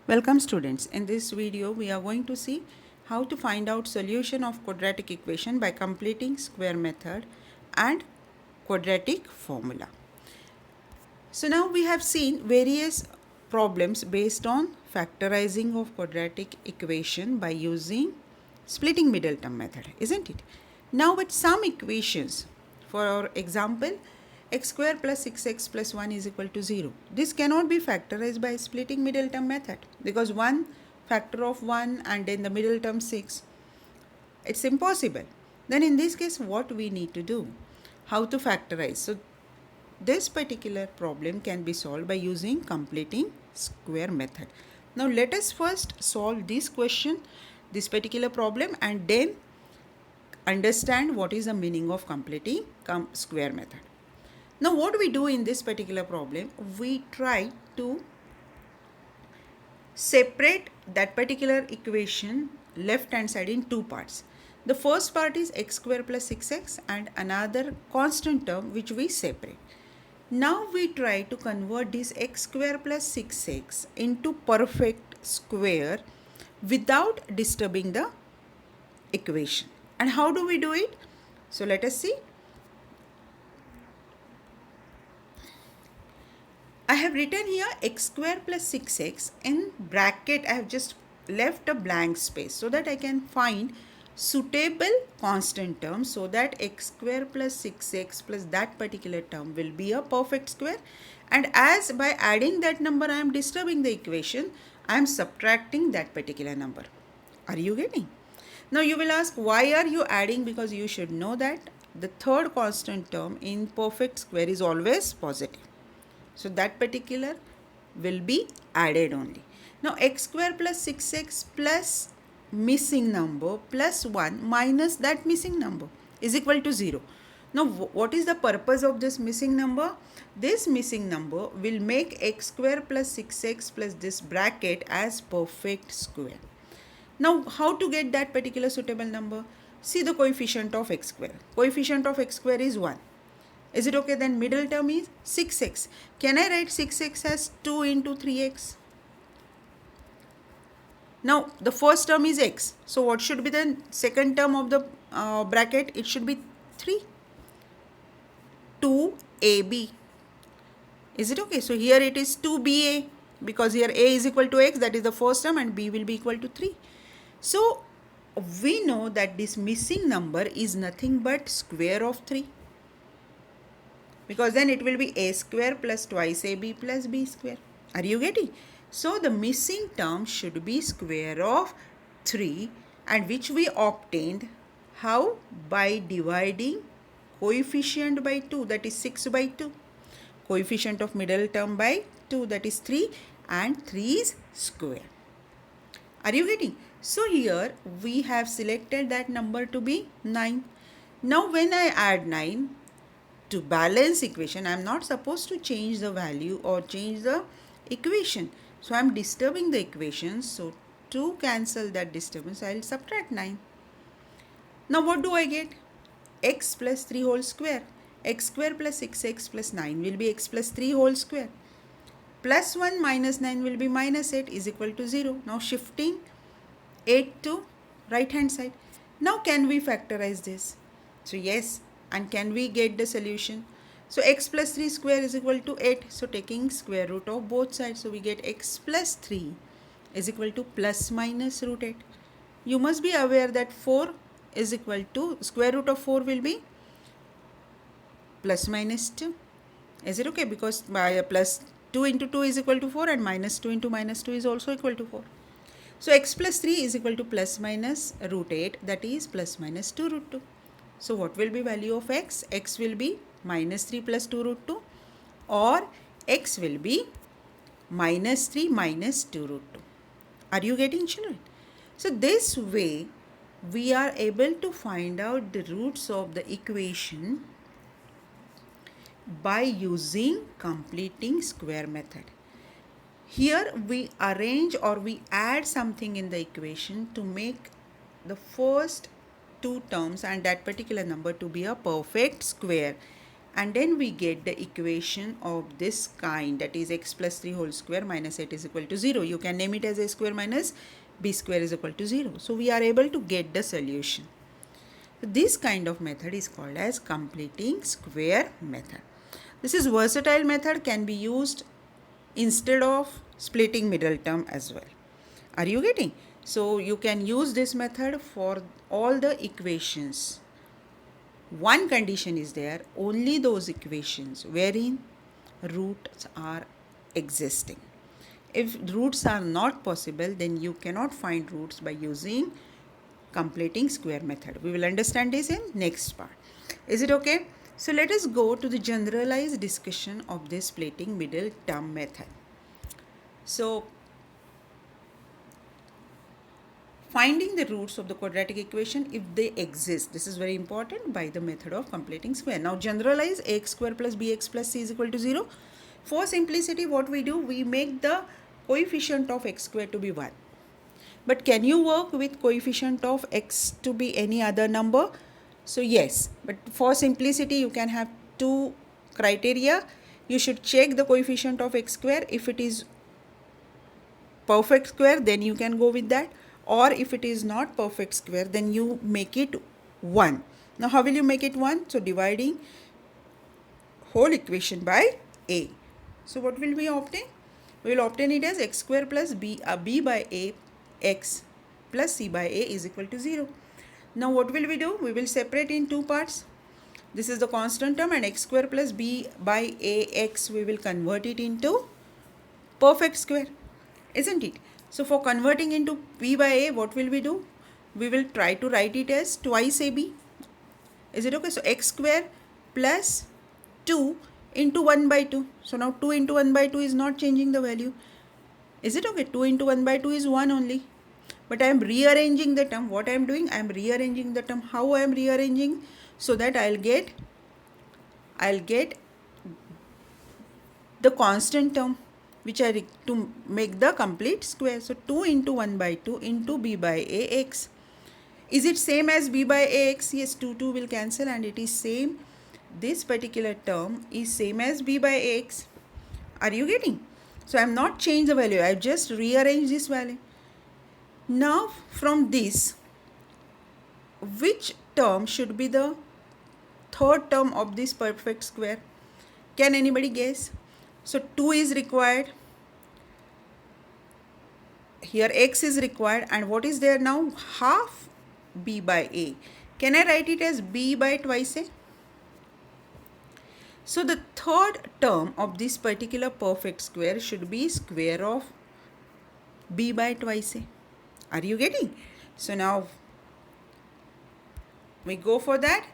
Welcome students. In this video we are going to see how to find out solution of quadratic equation by completing square method and quadratic formula. So now we have seen various problems based on factorizing of quadratic equation by using splitting middle term method, isn't it? Now with some equations, for example, x square plus 6x plus 1 is equal to 0. This cannot be factorized by splitting middle term method because one factor of 1 and then the middle term 6. It's impossible. Then in this case what we need to do? How to factorize? So this particular problem can be solved by using completing square method. Now let us first solve this question, this particular problem, and then understand what is the meaning of completing square method. Now what we do in this particular problem, we try to separate that particular equation left hand side in two parts. The first part is x square plus 6x and another constant term which we separate. Now we try to convert this x square plus 6x into perfect square without disturbing the equation. And how do we do it? So let us see. I have written here x square plus 6x in bracket. I have just left a blank space so that I can find suitable constant term so that x square plus 6x plus that particular term will be a perfect square, and as by adding that number I am disturbing the equation, I am subtracting that particular number. Are you getting? Now you will ask, why are you adding? Because you should know that the third constant term in perfect square is always positive. So that particular will be added only. Now x square plus 6x plus missing number plus 1 minus that missing number is equal to 0. Now what is the purpose of this missing number? This missing number will make x square plus 6x plus this bracket as perfect square. Now how to get that particular suitable number? See the coefficient of x square. Coefficient of x square is 1. Is it okay? Then middle term is 6x. Can I write 6x as 2 into 3x? Now the first term is x. So what should be the second term of the bracket? It should be 3. 2ab. Is it okay? So here it is 2ba because here a is equal to x, that is the first term, and b will be equal to 3. So we know that this missing number is nothing but square of 3. Because then it will be a square plus twice ab plus b square. Are you getting? So the missing term should be square of 3, and which we obtained how? By dividing coefficient by 2, that is 6 by 2. Coefficient of middle term by 2, that is 3, and 3 is square. Are you getting? So here we have selected that number to be 9. Now when I add 9, to balance equation, I am not supposed to change the value or change the equation. So I am disturbing the equation. So to cancel that disturbance, I will subtract 9. Now what do I get? X plus 3 whole square. X square plus 6x plus 9 will be x plus 3 whole square. Plus 1 minus 9 will be minus 8 is equal to 0. Now shifting 8 to right hand side. Now can we factorize this? So yes. And can we get the solution? So x plus 3 square is equal to 8. So taking square root of both sides. So we get x plus 3 is equal to plus minus root 8. You must be aware that 4 is equal to square root of 4 will be plus minus 2. Is it okay? Because by plus 2 into 2 is equal to 4 and minus 2 into minus 2 is also equal to 4. So x plus 3 is equal to plus minus root 8, that is plus minus 2 root 2. So what will be value of x? X will be minus 3 plus 2 root 2, or x will be minus 3 minus 2 root 2. Are you getting, children? So this way we are able to find out the roots of the equation by using completing square method. Here we arrange or we add something in the equation to make the first two terms and that particular number to be a perfect square, and then we get the equation of this kind, that is x plus 3 whole square minus 8 is equal to 0. You can name it as a square minus b square is equal to 0. So we are able to get the solution. So this kind of method is called as completing square method. This is versatile method, can be used instead of splitting middle term as well. Are you getting? So you can use this method for all the equations. One condition is there, only those equations wherein roots are existing. If roots are not possible, then you cannot find roots by using completing square method. We will understand this in next part. Is it okay? So let us go to the generalized discussion of this splitting middle term method. So finding the roots of the quadratic equation if they exist, this is very important, by the method of completing square. Now generalize ax square plus bx plus c is equal to 0. For simplicity, what we do, we make the coefficient of x square to be 1. But can you work with coefficient of x to be any other number? So yes, but for simplicity you can have two criteria. You should check the coefficient of x square. If it is perfect square, then you can go with that, or if it is not perfect square, then you make it 1. Now how will you make it 1? So dividing whole equation by a. So what will we obtain? We will obtain it as x square plus b by a x plus c by a is equal to 0. Now what will we do? We will separate in two parts. This is the constant term, and x square plus b by a x, we will convert it into perfect square, isn't it? So for converting into b by a, what will we do? We will try to write it as twice ab. Is it okay? So x square plus 2 into 1 by 2. So now 2 into 1 by 2 is not changing the value. Is it okay? 2 into 1 by 2 is 1 only. But I am rearranging the term. What I am doing? I am rearranging the term. How I am rearranging? So that I'll get the constant term, which I to make the complete square. So 2 into 1 by 2 into b by ax. Is it same as b by ax? Yes, 2 will cancel and it is same. This particular term is same as b by ax. Are you getting? So I am not changed the value. I have just rearranged this value. Now from this, which term should be the third term of this perfect square? Can anybody guess? So 2 is required. Here x is required, and what is there now? Half b by a. Can I write it as b by twice a? So the third term of this particular perfect square should be square of b by twice a. Are you getting? So now we go for that.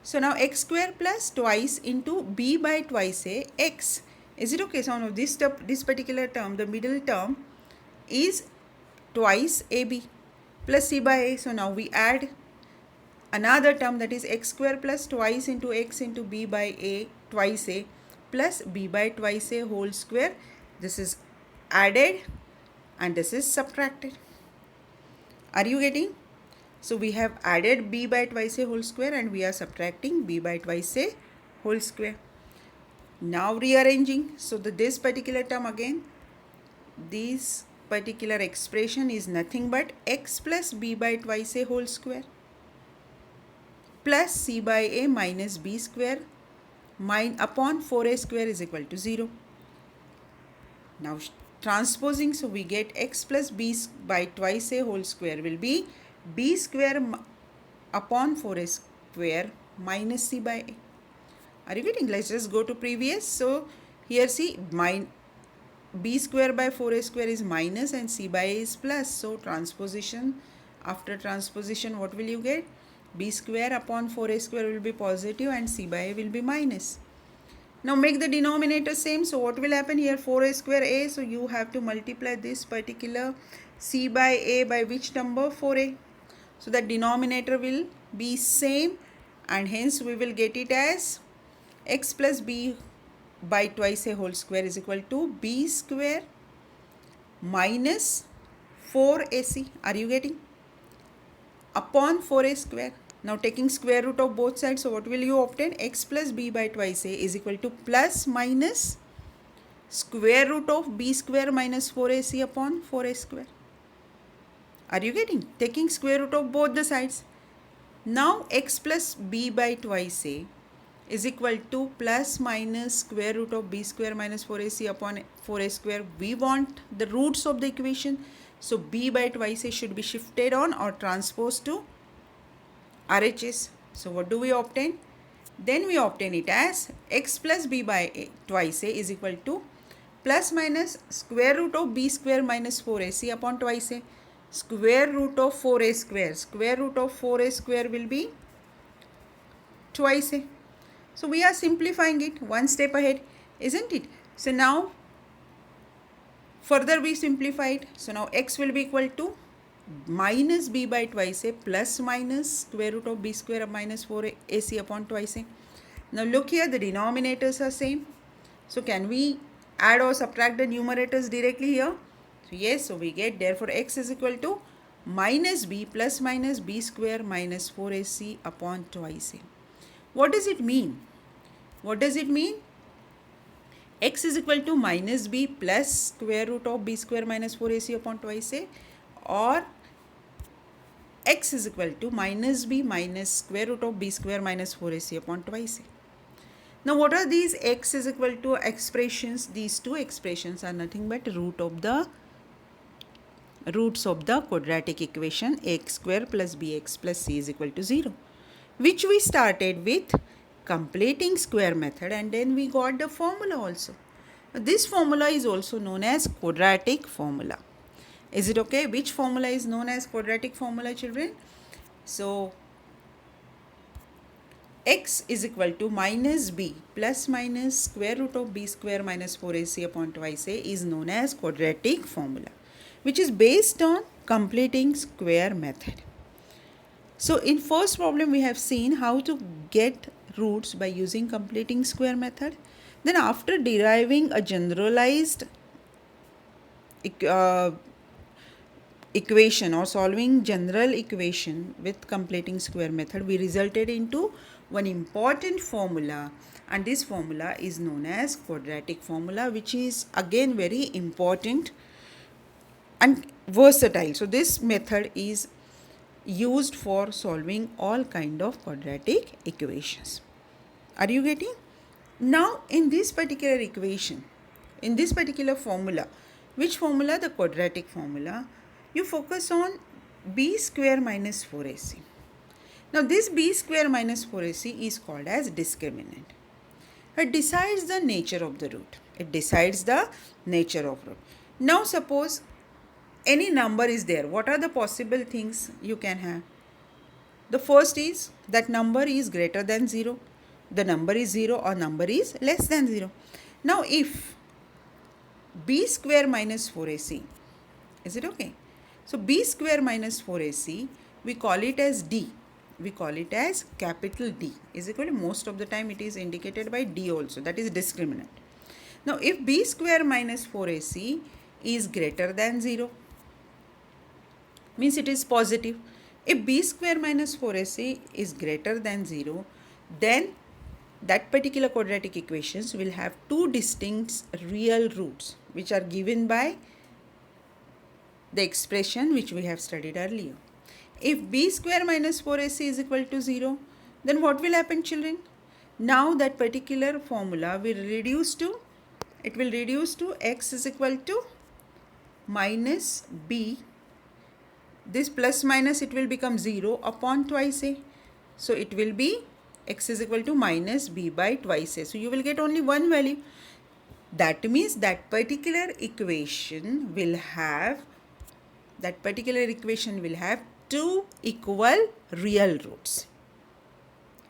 So now x square plus twice into b by twice a x. Is it okay? So now this particular term, the middle term, is twice ab plus c by a. So now we add another term, that is x square plus twice into x into b by a twice a plus b by twice a whole square. This is added and this is subtracted. Are you getting? So we have added b by twice a whole square and we are subtracting b by twice a whole square. Now rearranging. So this particular term again, this particular expression is nothing but x plus b by twice a whole square plus c by a minus b square upon 4a square is equal to 0. Now transposing, so we get x plus b by twice a whole square will be b square upon 4a square minus c by a. Are you getting? Let's just go to previous. So here see, b square by 4a square is minus and c by a is plus. So transposition, after transposition, what will you get? B square upon 4a square will be positive and c by a will be minus. Now make the denominator same. So what will happen here? 4a square a. So you have to multiply this particular c by a by which number? 4a. So the denominator will be same and hence we will get it as x plus b by twice a whole square is equal to b square minus 4ac. Are you getting? Upon 4a square. Now taking square root of both sides, so what will you obtain? X plus b by twice a is equal to plus minus square root of b square minus 4ac upon 4a square. Are you getting? Taking square root of both the sides. Now x plus b by twice a is equal to plus minus square root of b square minus 4ac upon 4a square. We want the roots of the equation. So b by twice a should be shifted on or transposed to RHS. So what do we obtain? Then we obtain it as x plus b by twice a is equal to plus minus square root of b square minus 4ac upon twice a. Square root of 4a square. Square root of 4a square will be twice a. So we are simplifying it one step ahead, isn't it? So now further we simplify it. So now x will be equal to minus b by twice a plus minus square root of b square minus 4ac upon twice a. Now look here, the denominators are same. So can we add or subtract the numerators directly here? So yes, so we get therefore x is equal to minus b plus minus b square minus 4ac upon twice a. What does it mean? What does it mean? X is equal to minus b plus square root of b square minus 4ac upon twice a, or x is equal to minus b minus square root of b square minus 4ac upon twice a. Now what are these x is equal to expressions? These two expressions are nothing but roots of the quadratic equation ax square plus bx plus c is equal to 0, which we started with completing square method, and then we got the formula also. This formula is also known as quadratic formula. Is it okay? Which formula is known as quadratic formula, children? So x is equal to minus b plus minus square root of b square minus 4ac upon twice a is known as quadratic formula, which is based on completing square method. So in first problem we have seen how to get roots by using completing square method. Then after deriving a generalized equation or solving general equation with completing square method, we resulted into one important formula, and this formula is known as quadratic formula, which is again very important and versatile. So this method is used for solving all kind of quadratic equations. Are you getting? Now in this particular equation, in this particular formula, which formula? The quadratic formula. You focus on b square minus 4ac. Now this b square minus 4ac is called as discriminant. It decides the nature of the root. It decides the nature of root. Now suppose any number is there. What are the possible things you can have? The first is that number is greater than 0. The number is 0 or number is less than 0. Now if b square minus 4ac, is it okay? So b square minus 4ac, we call it as d. We call it as capital D is equal to, most of the time it is indicated by d also, that is discriminant. Now if b square minus 4ac is greater than 0, means it is positive. If b square minus 4ac is greater than 0, then that particular quadratic equations will have two distinct real roots, which are given by the expression which we have studied earlier. If b square minus 4ac is equal to 0, then what will happen, children? Now that particular formula will reduce to, it will reduce to x is equal to minus b. This plus minus, it will become 0 upon twice a. So it will be x is equal to minus b by twice a. So you will get only one value. That means that particular equation will have two equal real roots.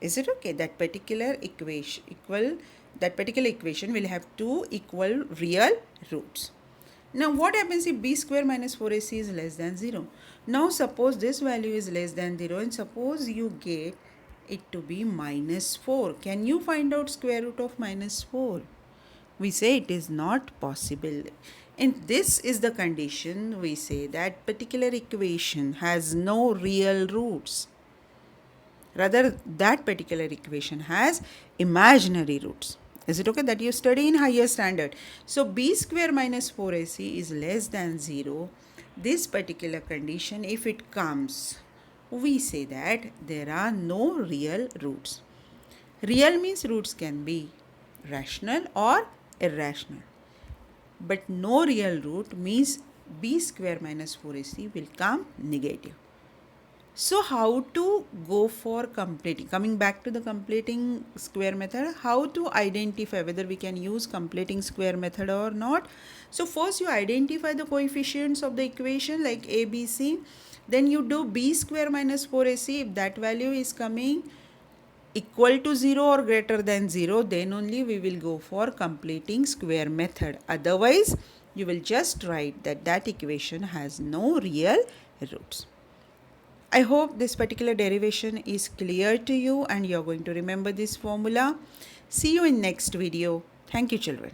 Is it okay? That particular equation will have two equal real roots. Now what happens if b square minus 4ac is less than 0? Now suppose this value is less than 0 and suppose you get it to be minus 4. Can you find out square root of minus 4? We say it is not possible. And this is the condition we say that particular equation has no real roots. Rather, that particular equation has imaginary roots. Is it okay that you study in higher standard? So b square minus 4ac is less than 0. This particular condition, if it comes, we say that there are no real roots. Real means roots can be rational or irrational. But no real root means b square minus 4ac will come negative. So how to go for completing? Coming back to the completing square method, how to identify whether we can use completing square method or not? So first you identify the coefficients of the equation like a, b, c. Then you do b square minus 4ac. If that value is coming equal to 0 or greater than 0, then only we will go for completing square method. Otherwise, you will just write that that equation has no real roots. I hope this particular derivation is clear to you and you are going to remember this formula. See you in next video. Thank you, children.